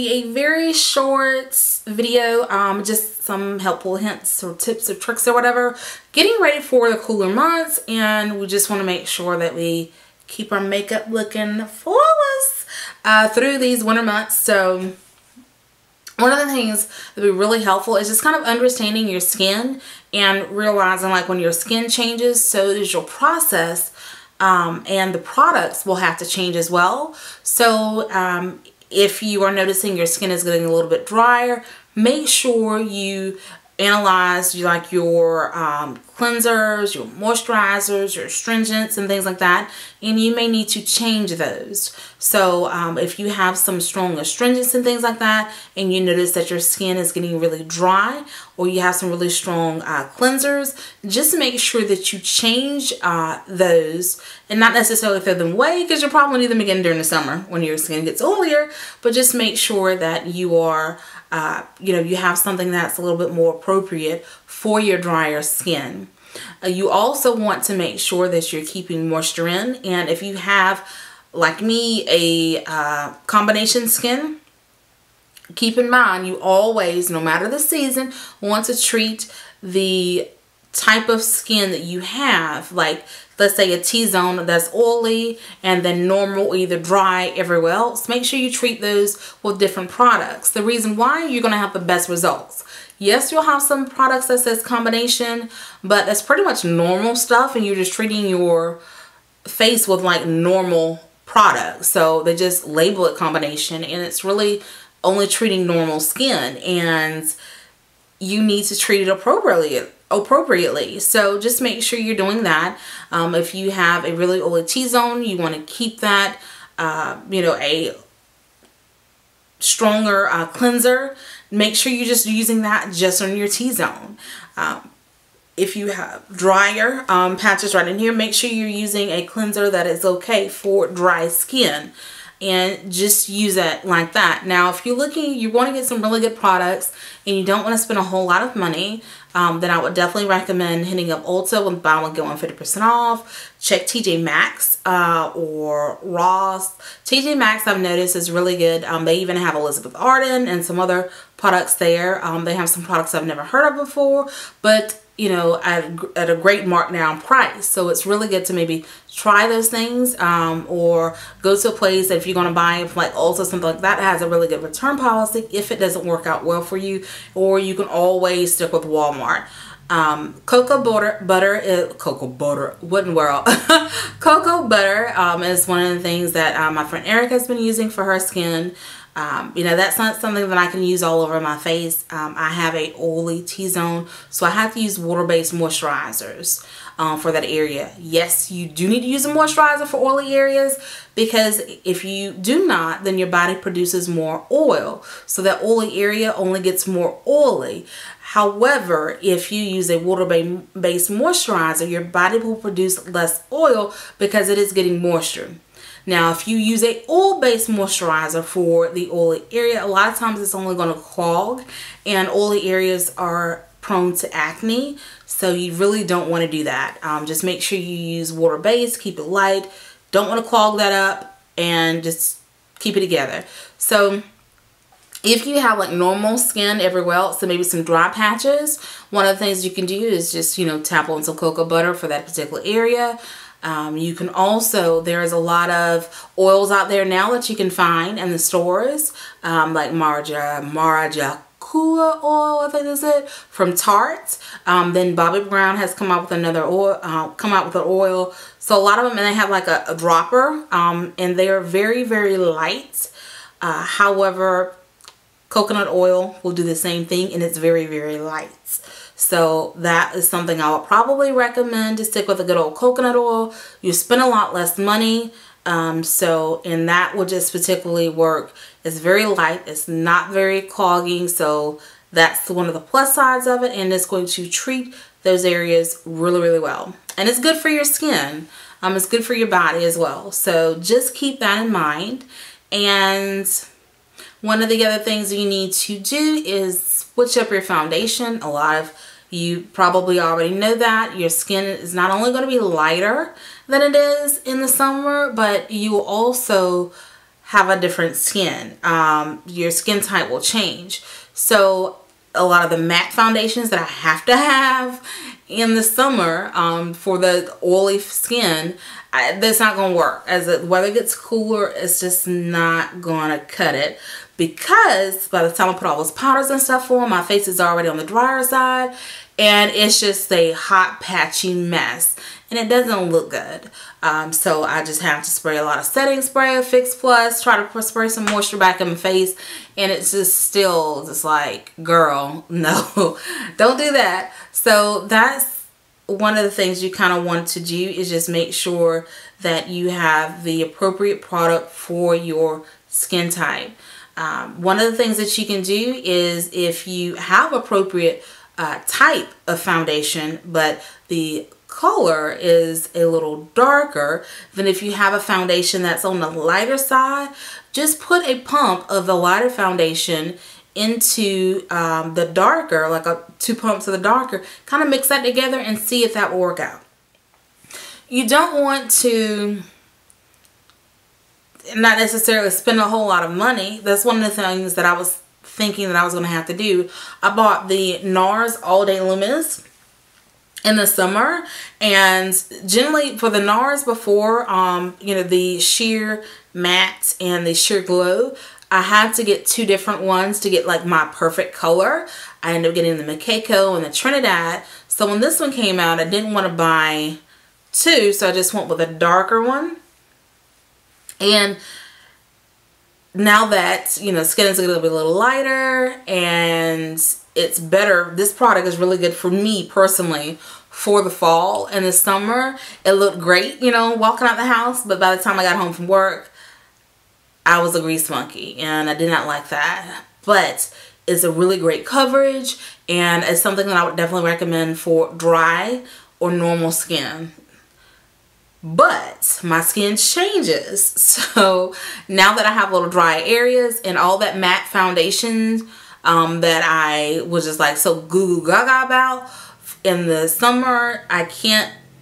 be a very short video, just some helpful hints or tips or tricks or whatever, getting ready for the cooler months, and we just want to make sure that we keep our makeup looking flawless through these winter months. So one of the things that would be really helpful is just kind of understanding your skin and realizing, like, when your skin changes, so does your process, and the products will have to change as well. So if you are noticing your skin is getting a little bit drier, make sure you analyze like your cleansers, your moisturizers, your astringents and things like that, and you may need to change those. So if you have some strong astringents and things like that, and you notice that your skin is getting really dry, or you have some really strong cleansers, just make sure that you change those, and not necessarily throw them away, because you'll probably need them again during the summer when your skin gets oilier, but just make sure that you are you have something that's a little bit more appropriate for your drier skin. You also want to make sure that you're keeping moisture in, and if you have, like me, a combination skin, keep in mind you always, no matter the season, want to treat the type of skin that you have. Like, let's say a T-zone that's oily and then normal, either dry everywhere else. Make sure you treat those with different products. The reason why, you're going to have the best results. Yes, you'll have some products that says combination, but that's pretty much normal stuff, and you're just treating your face with like normal products. So they just label it combination, and it's really only treating normal skin, and you need to treat it appropriately. So just make sure you're doing that. If you have a really oily T-zone, you want to keep that, a stronger cleanser. Make sure you're just using that just on your T-zone. If you have drier patches right in here, make sure you're using a cleanser that is okay for dry skin, and just use it like that. Now, if you're looking, you want to get some really good products and you don't want to spend a whole lot of money, then I would definitely recommend hitting up Ulta with buy one get one 50% off. Check TJ Maxx or Ross. TJ Maxx, I've noticed, is really good. They even have Elizabeth Arden and some other products there. They have some products I've never heard of before, but at a great markdown price. So it's really good to maybe try those things, or go to a place that if you're going to buy it, like Ulta, something like that, has a really good return policy if it doesn't work out well for you, or you can always stick with Walmart. Cocoa butter is one of the things that my friend Erica has been using for her skin. That's not something that I can use all over my face. I have a oily T-zone, so I have to use water-based moisturizers for that area. Yes, you do need to use a moisturizer for oily areas, because if you do not, then your body produces more oil. So that oily area only gets more oily. However, if you use a water-based moisturizer, your body will produce less oil because it is getting moisture. Now, if you use a oil-based moisturizer for the oily area, a lot of times it's only going to clog, and oily areas are prone to acne, so you really don't want to do that. Just make sure you use water-based, keep it light, don't want to clog that up, and just keep it together. So if you have like normal skin everywhere else, so maybe some dry patches, one of the things you can do is just, tap on some cocoa butter for that particular area. You can also, there's a lot of oils out there now that you can find in the stores, like Maraja Kula oil, I think is it, from Tarte. Then Bobbi Brown has come out with another oil, an oil. So a lot of them, and they have like a dropper, and they are very, very light. However, coconut oil will do the same thing, and it's very, very light. So that is something I would probably recommend, to stick with a good old coconut oil. You spend a lot less money, and that will just particularly work. It's very light, it's not very clogging, so that's one of the plus sides of it, and it's going to treat those areas really, really well. And it's good for your skin. It's good for your body as well. So just keep that in mind. And one of the other things you need to do is switch up your foundation. A lot of you probably already know that your skin is not only going to be lighter than it is in the summer, but you will also have a different skin. Your skin type will change. So a lot of the matte foundations that I have to have in the summer for the oily skin, that's not going to work. As the weather gets cooler, it's just not going to cut it, because by the time I put all those powders and stuff on, my face is already on the drier side, and it's just a hot, patchy mess, and it doesn't look good. So I just have to spray a lot of setting spray, Fix Plus, try to spray some moisture back in my face, and it's just still just like, girl, no, don't do that. So that's one of the things you kind of want to do, is just make sure that you have the appropriate product for your skin type. One of the things that you can do is, if you have appropriate type of foundation, but the color is a little darker, then if you have a foundation that's on the lighter side, just put a pump of the lighter foundation into the darker, like 2 pumps of the darker, kind of mix that together and see if that will work out. You don't want to not necessarily spend a whole lot of money. That's one of the things that I was thinking that I was going to have to do. I bought the NARS All Day Luminous in the summer, and generally for the NARS before, you know, the sheer matte and the sheer glow, I had to get 2 different ones to get like my perfect color. I ended up getting the Makeko and the Trinidad. So when this one came out, I didn't want to buy 2, so I just went with a darker one. And now that, you know, skin is going to be a little lighter and it's better, this product is really good for me personally for the fall and the summer. It looked great, you know, walking out the house, but by the time I got home from work, I was a grease monkey, and I did not like that. But it's a really great coverage, and it's something that I would definitely recommend for dry or normal skin. But my skin changes, so now that I have little dry areas and all that matte foundation that I was just like so goo goo gaga about in the summer,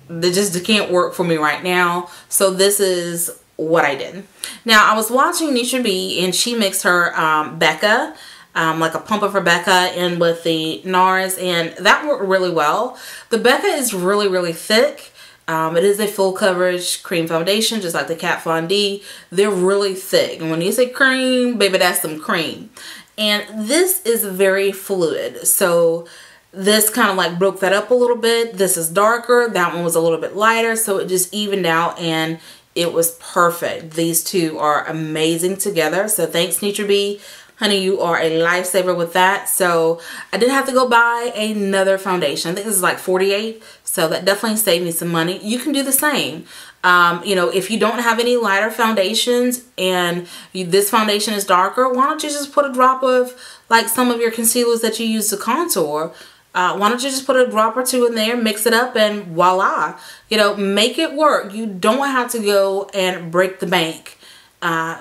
they just can't work for me right now. So this is what I did. Now I was watching Nisha B, and she mixed her Becca, like a pump of her Becca in with the NARS, and that worked really well. The Becca is really, really thick. It is a full coverage cream foundation, just like the Kat Von D. They're really thick, and when you say cream, baby, that's some cream. And this is very fluid, so this kind of like broke that up a little bit. This is darker, that one was a little bit lighter, so it just evened out, and it was perfect. These two are amazing together, so thanks Nisha B. Honey, you are a lifesaver with that. So I didn't have to go buy another foundation. I think this is like $48, so that definitely saved me some money. You can do the same. You know, if you don't have any lighter foundations and this foundation is darker, why don't you just put a drop of like some of your concealers that you use to contour. Why don't you just put a drop or 2 in there, mix it up, and voila. You know, make it work. You don't have to go and break the bank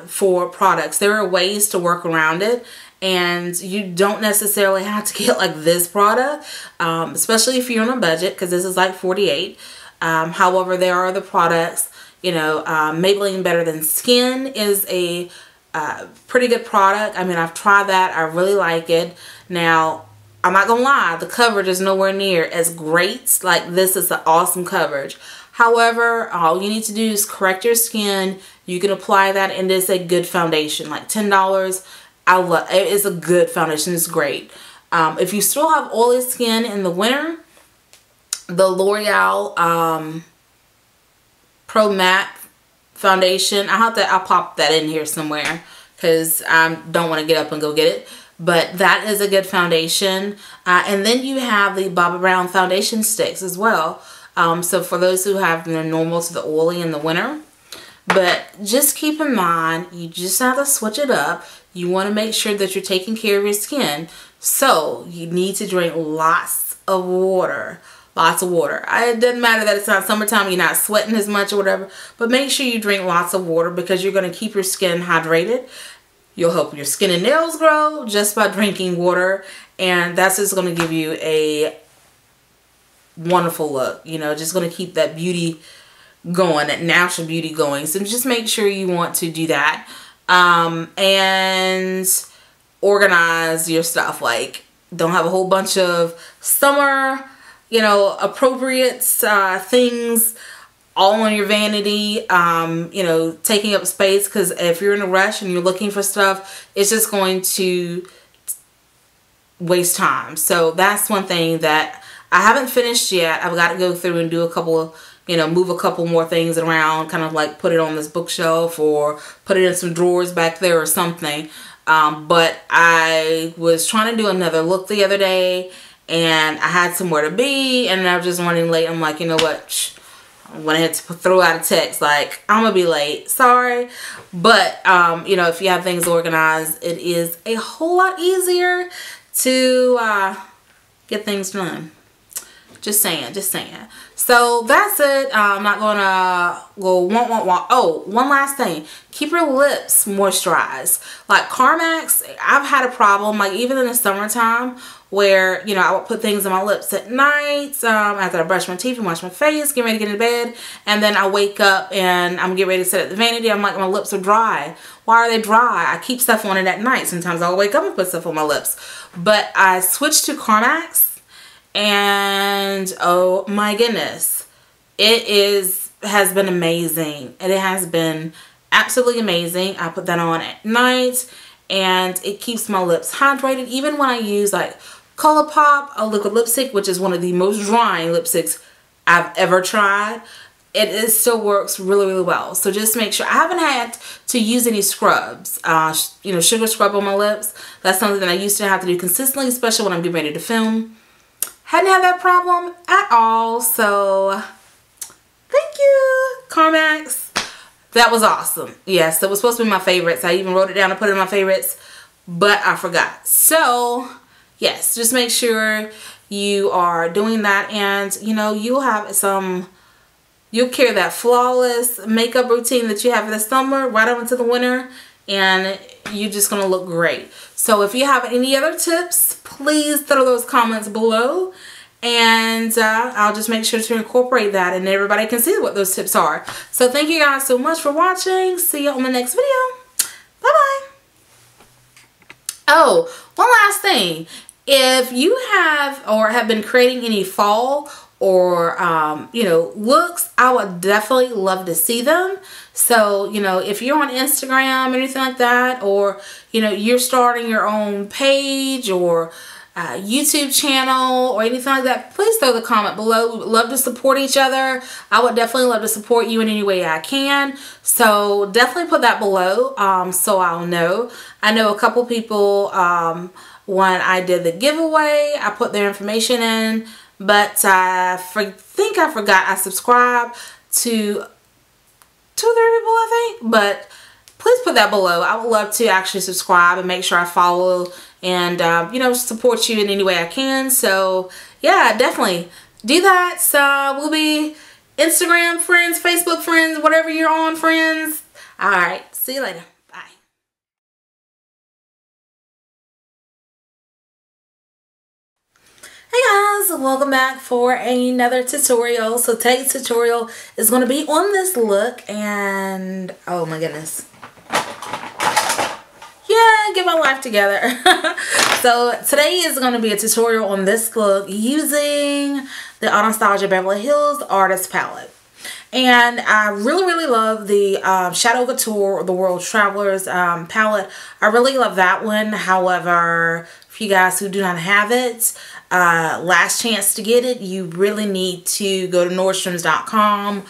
for products. There are ways to work around it, and you don't necessarily have to get like this product, especially if you're on a budget, because this is like $48. However, there are other products, you know, Maybelline Better Than Skin is a pretty good product. I mean, I've tried that. I really like it. Now, I'm not gonna lie, the coverage is nowhere near as great. Like, this is an awesome coverage. However, all you need to do is correct your skin. You can apply that, and it's a good foundation, like $10. I love it. It's a good foundation. It's great. If you still have oily skin in the winter, the L'Oreal Pro Matte foundation, I'll pop that in here somewhere because I don't want to get up and go get it. But that is a good foundation. And then you have the Bobbi Brown foundation sticks as well. So for those who have the normal to the oily in the winter. But just keep in mind, you just have to switch it up. You want to make sure that you're taking care of your skin. So you need to drink lots of water. Lots of water. It doesn't matter that it's not summertime, you're not sweating as much or whatever. But make sure you drink lots of water because you're going to keep your skin hydrated. You'll help your skin and nails grow just by drinking water. And that's just going to give you a wonderful look. You know, just going to keep that beauty going, that natural beauty going. So just make sure you want to do that. and organize your stuff. Like, don't have a whole bunch of summer, you know, appropriate things all on your vanity, you know, taking up space, because if you're in a rush and you're looking for stuff, it's just going to waste time. So that's one thing that I haven't finished yet. I've got to go through and do a couple of, you know, move a couple more things around, kind of like put it on this bookshelf or put it in some drawers back there or something. But I was trying to do another look the other day, and I had somewhere to be, and I was just running late. I'm like, you know what? I went ahead to throw out a text like, I'm gonna be late, sorry. But you know, if you have things organized, it is a whole lot easier to get things done. Just saying, just saying. So that's it. I'm not gonna go oh, one last thing. Keep your lips moisturized. Like Carmex, I've had a problem, like even in the summertime, where, you know, I would put things on my lips at night, after I brush my teeth and wash my face, get ready to get into bed, and then I wake up and I'm getting ready to sit at the vanity. I'm like, my lips are dry. Why are they dry? I keep stuff on it at night. Sometimes I'll wake up and put stuff on my lips. But I switched to Carmex, and oh my goodness, has been amazing. And it has been absolutely amazing. I put that on at night, and it keeps my lips hydrated. Even when I use like ColourPop, a liquid lipstick, which is one of the most drying lipsticks I've ever tried, it still works really, really well. So just make sure. I haven't had to use any scrubs, you know, sugar scrub on my lips. That's something that I used to have to do consistently, especially when I'm getting ready to film. Hadn't had that problem at all. So thank you, Carmex. That was awesome. Yes, that was supposed to be my favorites. I even wrote it down and put it in my favorites, but I forgot. So yes, just make sure you are doing that, and you know, you'll carry that flawless makeup routine that you have in the summer right up into the winter, and you're just gonna look great. So if you have any other tips, please throw those comments below, and I'll just make sure to incorporate that, and everybody can see what those tips are. So thank you guys so much for watching. See you on the next video. Bye bye. Oh, one last thing. If you have been creating any fall or you know, looks, I would definitely love to see them. So, you know, if you're on Instagram or anything like that, or you know, you're starting your own page or YouTube channel or anything like that, please throw the comment below. We would love to support each other. I would definitely love to support you in any way I can. So definitely put that below, so I'll know. I know a couple people, when I did the giveaway, I put their information in, but I think I forgot I subscribed to 2 or 3 people, I think. But please put that below. I would love to actually subscribe and make sure I follow and you know, support you in any way I can. So yeah, definitely do that. So we'll be Instagram friends, Facebook friends, whatever you're on, friends. All right, see you later. Bye. Hey guys, welcome back for another tutorial. So today's tutorial is going to be on this look, and oh my goodness, yeah, get my life together. So today is going to be a tutorial on this look using the Anastasia Beverly Hills Artist Palette. And I really love the Shadow Couture, the World Travelers palette. I really love that one. However, for you guys who do not have it, last chance to get it, you really need to go to Nordstrom.com.